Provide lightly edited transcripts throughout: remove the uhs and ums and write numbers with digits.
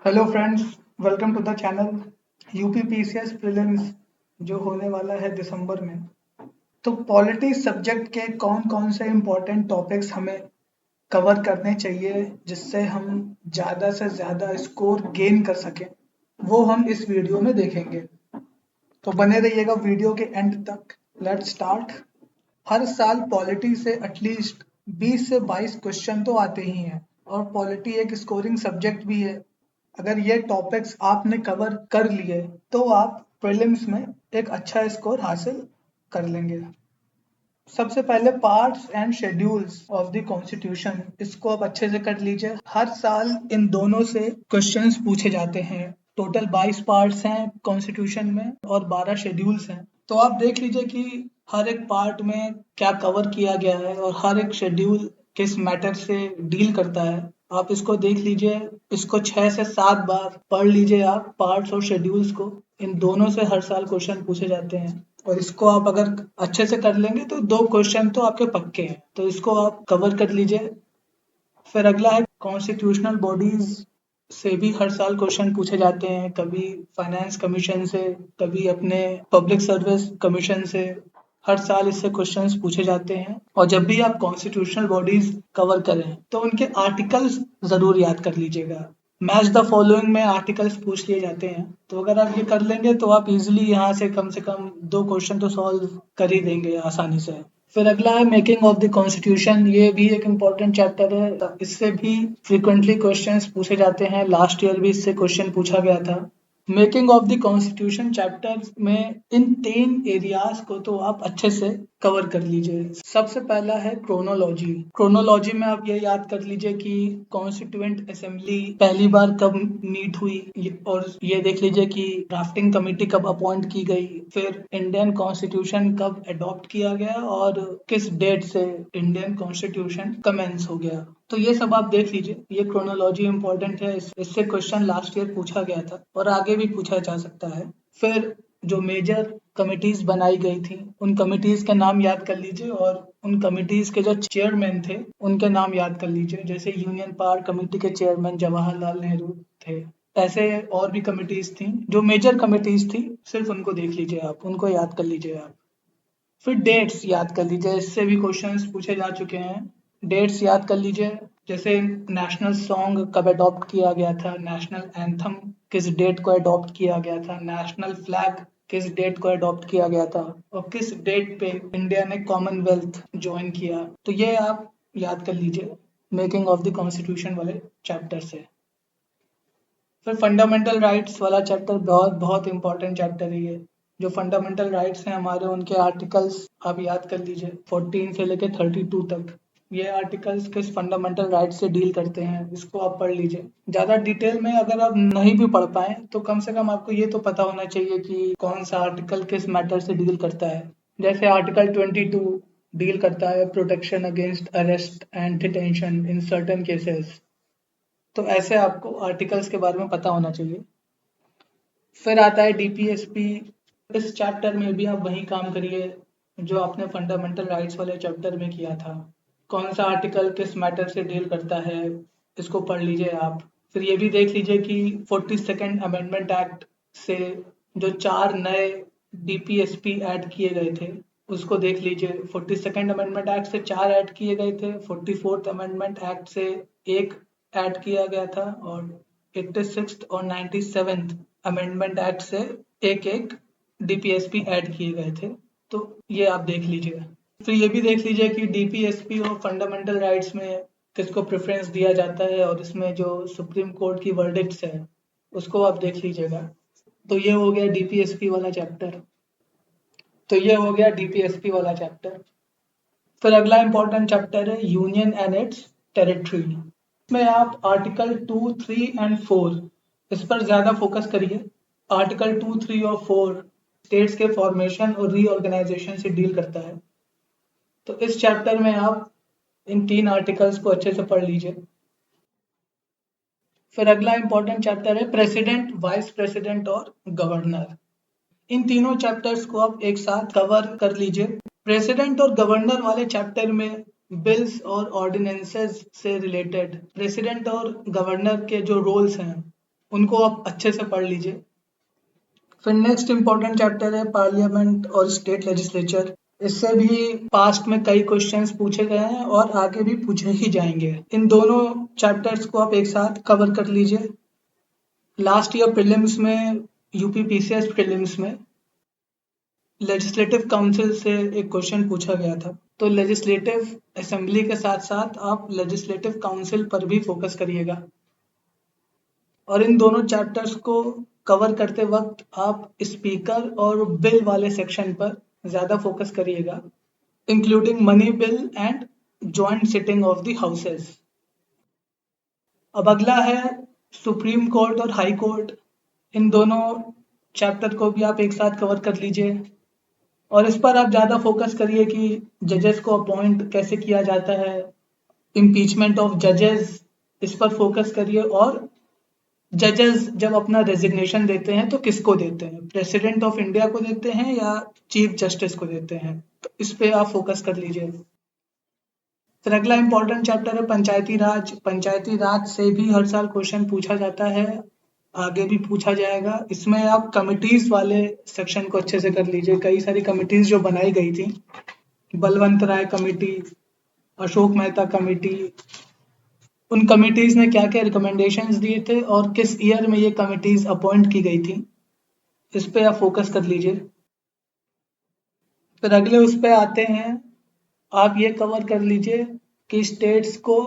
Hello friends, welcome to the channel. UP PCS prelims जो होने वाला है दिसंबर में, तो पॉलिटी सब्जेक्ट के कौन कौन से इम्पोर्टेंट टॉपिक्स हमें कवर करने चाहिए जिससे हम ज़्यादा से ज़्यादा स्कोर गेन कर सकें, वो हम इस वीडियो में देखेंगे। तो बने रहिएगा वीडियो के एंड तक। Let's start. हर साल पॉलिटी से एटलीस्ट 20 से 22 क्वेश्चन तो आते ही हैं और पॉलिटी एक स्कोरिंग सब्जेक्ट भी है। अगर ये टॉपिक्स आपने कवर कर लिए तो आप प्रीलिम्स में एक अच्छा स्कोर हासिल कर लेंगे। सबसे पहले parts and schedules of the constitution, इसको आप अच्छे से कर लीजिए। हर साल इन दोनों से क्वेश्चंस पूछे जाते हैं। टोटल 22 पार्ट्स हैं कॉन्स्टिट्यूशन में और 12 शेड्यूल्स हैं। तो आप देख लीजिए कि हर एक पार्ट में क्या कवर किया गया है और हर एक शेड्यूल किस मैटर से डील करता है। आप इसको देख लीजिए, इसको 6 से 7 बार पढ़ लीजिए आप पार्ट्स और शेड्यूल्स को। इन दोनों से हर साल क्वेश्चन पूछे जाते हैं और इसको आप अगर अच्छे से कर लेंगे तो 2 क्वेश्चन तो आपके पक्के हैं, तो इसको आप कवर कर लीजिए। फिर अगला है कॉन्स्टिट्यूशनल बॉडीज से भी हर साल क्वेश्चन पूछे जाते हैं, कभी फाइनेंस कमीशन से, कभी अपने पब्लिक सर्विस कमीशन से। हर साल इससे क्वेश्चंस पूछे जाते हैं और जब भी आप कॉन्स्टिट्यूशनल बॉडीज कवर करें तो उनके आर्टिकल्स जरूर याद कर लीजिएगा। मैच द फॉलोइंग में आर्टिकल्स पूछ लिए जाते हैं, तो अगर आप ये कर लेंगे तो आप इजीली यहाँ से कम 2 क्वेश्चन तो सॉल्व कर ही देंगे आसानी से। फिर अगला है मेकिंग ऑफ द कॉन्स्टिट्यूशन। ये भी एक इम्पोर्टेंट चैप्टर है, इससे भी फ्रीक्वेंटली क्वेश्चंस पूछे जाते हैं। लास्ट ईयर भी इससे क्वेश्चन पूछा गया था। Making of the constitution chapter में इन 3 एरियाज को तो आप अच्छे से कवर कर लीजिए। सबसे पहला है क्रोनोलॉजी। क्रोनोलॉजी में आप ये याद कर लीजिए कि कॉन्स्टिट्यूएंट असेंबली पहली बार कब मीट हुई और ये देख लीजिए कि ड्राफ्टिंग कमेटी कब अपॉइंट की गई, फिर इंडियन कॉन्स्टिट्यूशन कब अडॉप्ट किया गया और किस डेट से इंडियन कॉन्स्टिट्यूशन कमेंस हो गया। तो ये सब आप देख लीजिए, ये क्रोनोलॉजी इंपॉर्टेंट है। इससे क्वेश्चन लास्ट ईयर पूछा गया था और आगे भी पूछा जा सकता है। फिर जो मेजर कमिटीज बनाई गई थी उन कमिटीज के नाम याद कर लीजिए और उन कमिटीज के जो चेयरमैन थे उनके नाम याद कर लीजिए। जैसे यूनियन पावर कमेटी के चेयरमैन जवाहरलाल नेहरू थे, ऐसे और भी कमिटीज थी जो मेजर कमिटीज थी, सिर्फ उनको देख लीजिए आप, उनको याद कर लीजिए आप। फिर डेट्स याद कर लीजिए, इससे भी क्वेश्चंस पूछे जा चुके हैं। डेट्स याद कर लीजिए, जैसे नेशनल सॉन्ग कब अडॉप्ट किया गया था, नेशनल एंथम किस डेट को अडॉप्ट किया गया था, नेशनल फ्लैग किस डेट को अडॉप्ट किया गया था और किस डेट पे इंडिया ने कॉमनवेल्थ ज्वाइन किया। तो ये आप याद कर लीजिए मेकिंग ऑफ द कॉन्स्टिट्यूशन वाले चैप्टर से। फिर फंडामेंटल राइट्स वाला चैप्टर बहुत बहुत इंपॉर्टेंट चैप्टर है। ये जो फंडामेंटल राइट्स हैं हमारे, उनके आर्टिकल्स आप याद कर लीजिए 14 से लेकर 32 तक। ये आर्टिकल्स किस फंडामेंटल राइट से डील करते हैं, इसको आप पढ़ लीजिए। ज्यादा डिटेल में अगर आप नहीं भी पढ़ पाए तो कम से कम आपको ये तो पता होना चाहिए कि कौन सा आर्टिकल किस मैटर से डील करता है। जैसे आर्टिकल 22 डील करता है protection against arrest and detention in certain cases. तो ऐसे आपको आर्टिकल्स के बारे में पता होना चाहिए। फिर आता है डीपीएसपी। इस चैप्टर में भी आप वही काम करिए जो आपने फंडामेंटल राइट्स वाले चैप्टर में किया था। कौन सा आर्टिकल किस मैटर से डील करता है, इसको पढ़ लीजिए आप। फिर ये भी देख लीजिए कि 42nd अमेंडमेंट एक्ट से जो 4 नए डीपीएसपी ऐड किए गए थे उसको देख लीजिए। 42nd अमेंडमेंट एक्ट से 4 ऐड किए गए थे, 44th अमेंडमेंट एक्ट से 1 ऐड किया गया था और 86th और 97th अमेंडमेंट एक्ट से एक एक डीपीएसपी ऐड किए गए थे। तो ये आप देख लीजिए। फिर ये भी देख लीजिए कि डीपीएसपी और फंडामेंटल राइट्स में किसको प्रेफरेंस दिया जाता है और इसमें जो सुप्रीम कोर्ट की वर्डिक्ट्स है उसको आप देख लीजिएगा। तो ये हो गया डीपीएसपी वाला चैप्टर। फिर अगला इंपॉर्टेंट चैप्टर है यूनियन एंड इट्स टेरिटरी। में आप आर्टिकल 2, 3 एंड 4 इस पर ज्यादा फोकस करिए। आर्टिकल 2, 3 और 4 स्टेट्स के फॉर्मेशन और रीऑर्गेनाइजेशन से डील करता है। तो इस चैप्टर में आप इन 3 आर्टिकल्स को अच्छे से पढ़ लीजिए। फिर अगला इंपॉर्टेंट चैप्टर है प्रेसिडेंट, वाइस प्रेसिडेंट और गवर्नर। इन तीनों चैप्टर्स को आप एक साथ कवर कर लीजिए। प्रेसिडेंट और गवर्नर वाले चैप्टर में बिल्स और ऑर्डिनेंसेस से रिलेटेड प्रेसिडेंट और गवर्नर के जो रोल्स हैं उनको आप अच्छे से पढ़ लीजिए। फिर नेक्स्ट इंपॉर्टेंट चैप्टर है पार्लियामेंट और स्टेट लेजिस्लेचर। इससे भी पास्ट में कई क्वेश्चंस पूछे गए हैं और आगे भी पूछे ही जाएंगे। इन दोनों चैप्टर्स को आप एक साथ कवर कर लीजिए। लास्ट ईयर प्रीलिम्स में, यूपी पीसीएस प्रीलिम्स में लेजिस्लेटिव काउंसिल से एक क्वेश्चन पूछा गया था। तो लेजिस्लेटिव असेंबली के साथ साथ आप लेजिस्लेटिव काउंसिल पर भी फोकस करिएगा। और इन दोनों चैप्टर्स को कवर करते वक्त आप स्पीकर और बिल वाले सेक्शन पर ज़्यादा फोकस करिएगा, including money bill and joint sitting of the houses. अब अगला है सुप्रीम कोर्ट और हाई कोर्ट। इन दोनों चैप्टर को भी आप एक साथ कवर कर लीजिए और इस पर आप ज़्यादा फोकस करिए कि जजेस को अपॉइंट कैसे किया जाता है, इम्पीचमेंट ऑफ जजेस, इस पर फोकस करिए। और जजेस जब अपना रेजिग्नेशन देते हैं तो किसको देते हैं, प्रेसिडेंट ऑफ इंडिया को देते हैं या चीफ जस्टिस को देते हैं, तो इस पे आप फोकस कर लीजिए। फिर अगला इंपॉर्टेंट चैप्टर है पंचायती राज। पंचायती राज से भी हर साल क्वेश्चन पूछा जाता है, आगे भी पूछा जाएगा। इसमें आप कमिटीज वाले सेक्शन को अच्छे से कर लीजिए। कई सारी कमिटीज जो बनाई गई थी, बलवंत राय कमेटी, अशोक मेहता कमेटी, उन कमिटीज ने क्या क्या रिकमेंडेशंस दिए थे और किस ईयर में ये कमिटीज अपॉइंट की गई थी, इस पे आप फोकस कर लीजिए। फिर अगले उस पे आते हैं, आप ये कवर कर लीजिए कि स्टेट्स को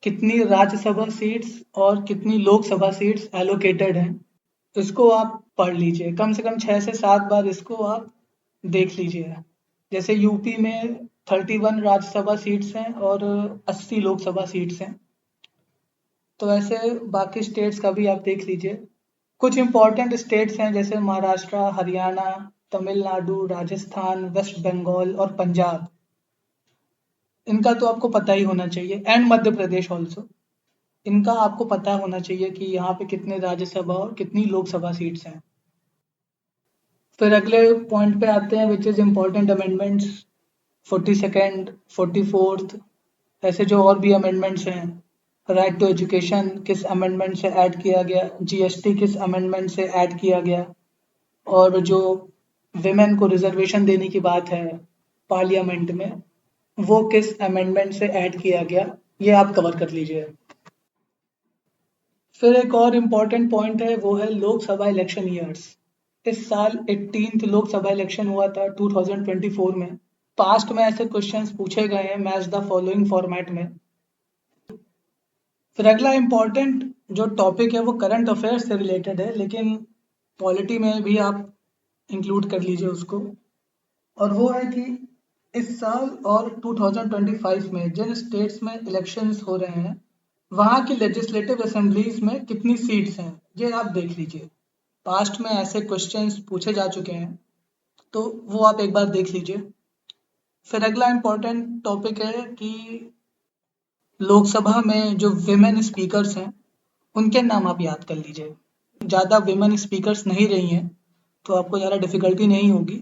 कितनी राज्यसभा सीट्स और कितनी लोकसभा सीट्स एलोकेटेड हैं। इसको आप पढ़ लीजिए, कम से कम 6 से 7 बार इसको आप देख लीजिए। जैसे यूपी में 31 राज्यसभा सीट्स हैं और 80 लोकसभा सीट्स हैं, तो ऐसे बाकी स्टेट्स का भी आप देख लीजिए। कुछ इंपॉर्टेंट स्टेट्स हैं जैसे महाराष्ट्र, हरियाणा, तमिलनाडु, राजस्थान, वेस्ट बंगाल और पंजाब। इनका तो आपको पता ही होना चाहिए, एंड मध्य प्रदेश ऑल्सो। इनका आपको पता होना चाहिए कि यहाँ पे कितने राज्यसभा और कितनी लोकसभा सीट्स हैं। फिर अगले पॉइंट पे आते हैं which is important amendments, 42nd, 44th, ऐसे जो और भी अमेंडमेंट्स हैं। राइट टू एजुकेशन किस अमेंडमेंट से ऐड किया गया, जीएसटी किस अमेंडमेंट से ऐड किया गया, और जो विमेन को रिजर्वेशन देने की बात है पार्लियामेंट में, वो किस अमेंडमेंट से ऐड किया गया, ये आप कवर कर लीजिए। फिर एक और इम्पॉर्टेंट पॉइंट है, वो है लोकसभा इलेक्शन ईयर्स। इस साल 18th लोकसभा इलेक्शन हुआ था 2024 में। पास्ट में ऐसे क्वेश्चंस पूछे गए हैं मैच द फॉलोइंग फॉर्मेट में। फिर अगला इम्पॉर्टेंट जो टॉपिक है वो करंट अफेयर्स से रिलेटेड है, लेकिन पॉलिटी में भी आप इंक्लूड कर लीजिए उसको। और वो है कि इस साल और 2025 में जिन स्टेट्स में इलेक्शंस हो रहे हैं वहाँ की लेजिस्लेटिव असेंबलीज में कितनी सीट्स हैं, ये आप देख लीजिए। पास्ट में ऐसे क्वेश्चंस पूछे जा चुके हैं, तो वो आप एक बार देख लीजिए। फिर अगला इम्पोर्टेंट टॉपिक है कि लोकसभा में जो विमेन स्पीकर्स हैं उनके नाम आप याद कर लीजिए। ज़्यादा विमेन स्पीकर्स नहीं रही हैं तो आपको ज़्यादा डिफिकल्टी नहीं होगी,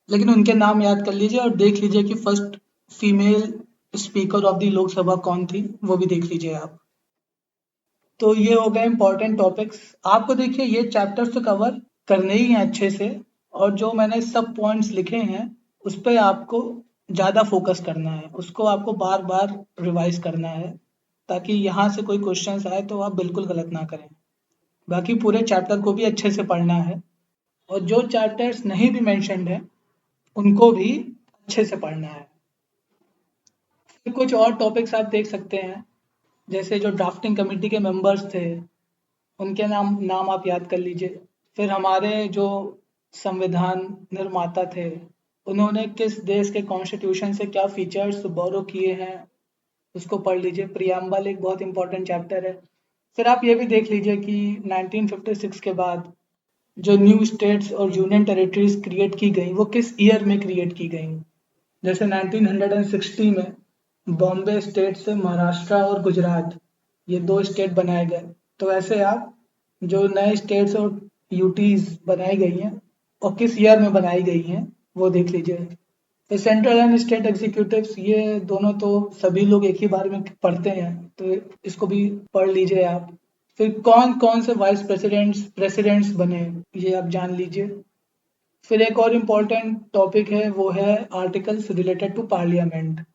लेकिन उनके नाम याद कर लीजिए और देख लीजिए कि first female speaker of the Lok Sabha कौन थी, वो भी देख लीजिए आप। तो ये हो गए इंपॉर्टेंट टॉपिक्स। आपको देखिए ये चैप्टर्स तो कवर करने ही हैं अच्छे से, और जो मैंने सब पॉइंट्स लिखे हैं उस पर आपको ज़्यादा फोकस करना है, उसको आपको बार बार रिवाइज करना है ताकि यहाँ से कोई क्वेश्चंस आए तो आप बिल्कुल गलत ना करें। बाकी पूरे चैप्टर को भी अच्छे से पढ़ना है, और जो चैप्टर्स नहीं भी मेंशन्ड है उनको भी अच्छे से पढ़ना है। फिर कुछ और टॉपिक्स आप देख सकते हैं, जैसे जो ड्राफ्टिंग कमेटी के मेंबर्स थे उनके नाम नाम आप याद कर लीजिए। फिर हमारे जो संविधान निर्माता थे उन्होंने किस देश के कॉन्स्टिट्यूशन से क्या फीचर्स बोरो किए हैं, उसको पढ़ लीजिए। प्रियम्बल एक बहुत इंपॉर्टेंट चैप्टर है। फिर आप ये भी देख लीजिए कि 1956 के बाद जो न्यू स्टेट्स और यूनियन टेरिटरीज क्रिएट की गई वो किस ईयर में क्रिएट की गई। जैसे 1960 में बॉम्बे स्टेट से महाराष्ट्र और गुजरात, ये 2 स्टेट बनाए गए। तो ऐसे आप जो नए स्टेट्स और यूटीज बनाई गई हैं और किस ईयर में बनाई गई हैं वो देख लीजिए। तो सेंट्रल एंड स्टेट एग्जीक्यूटिव्स, ये दोनों तो सभी लोग एक ही बार में पढ़ते हैं, तो इसको भी पढ़ लीजिए आप। फिर कौन कौन से वाइस प्रेसिडेंट्स बने ये आप जान लीजिए। फिर एक और इम्पोर्टेंट टॉपिक है, वो है आर्टिकल्स रिलेटेड टू पार्लियामेंट।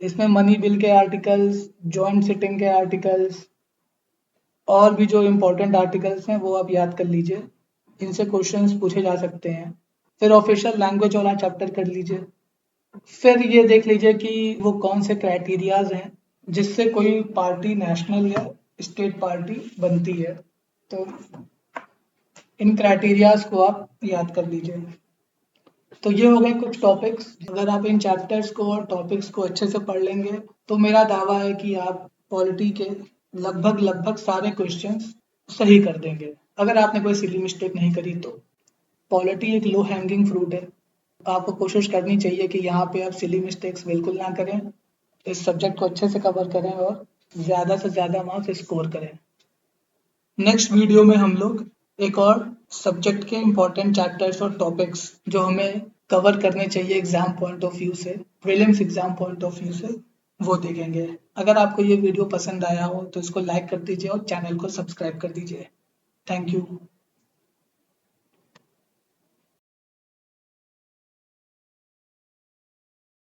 इसमें मनी बिल के आर्टिकल्स, जॉइंट सिटिंग के आर्टिकल्स और भी जो इम्पोर्टेंट आर्टिकल्स हैं वो आप याद कर लीजिए, इनसे क्वेश्चंस पूछे जा सकते हैं। फिर ऑफिशियल लैंग्वेज वाला चैप्टर कर लीजिए। फिर ये देख लीजिए कि वो कौन से क्राइटेरियाज हैं जिससे कोई पार्टी नेशनल या स्टेट पार्टी बनती है, तो इन क्राइटेरियाज को आप याद कर लीजिए। तो ये हो गए कुछ टॉपिक्स। अगर आप इन चैप्टर्स को और टॉपिक्स को अच्छे से पढ़ लेंगे तो मेरा दावा है कि आप पॉलिटी के लगभग लगभग सारे क्वेश्चंस सही कर देंगे, अगर आपने कोई सिली मिस्टेक नहीं करी तो। पॉलिटी एक लो हैंगिंग फ्रूट है, आपको कोशिश करनी चाहिए कि यहाँ पे आप सिली मिस्टेक्स बिल्कुल ना करें, इस सब्जेक्ट को अच्छे से कवर करें और ज़्यादा से ज़्यादा मार्क्स स्कोर करें। नेक्स्ट वीडियो में हम लोग एक और सब्जेक्ट के इम्पोर्टेंट चैप्टर्स और टॉपिक्स जो हमें कवर करने चाहिए एग्जाम पॉइंट ऑफ व्यू से, prelims exam point of view से, वो देखेंगे। अगर आपको ये वीडियो पसंद आया हो तो इसको लाइक कर दीजिए और चैनल को सब्सक्राइब कर दीजिए। Thank you.